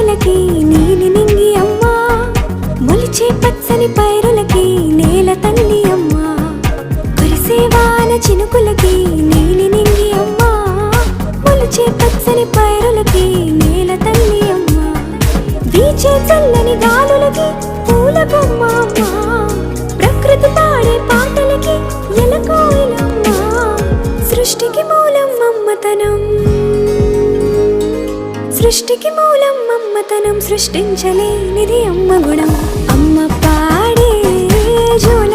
చినుకులకి నీలి నింగి అమ్మా, మొలిచే పచ్చని పైరులకి నేల తల్లి అమ్మా. కురిసే వాన చినుకులకి నీలి నింగి అమ్మా, మొలిచే పచ్చని పైరులకి నేల తల్లి అమ్మా. వీచే చల్లని గాలులకి పూల బొమ్మ అమ్మా, ప్రకృతి పాడే పాటలకి ఎలకోయిలమ్మా. సృష్టికి మూలం మమ్మతనం, సృష్టికి మూలం మమ్మతనం, సృష్టించలేనిది అమ్మ గుణం. అమ్మ పాడే జోల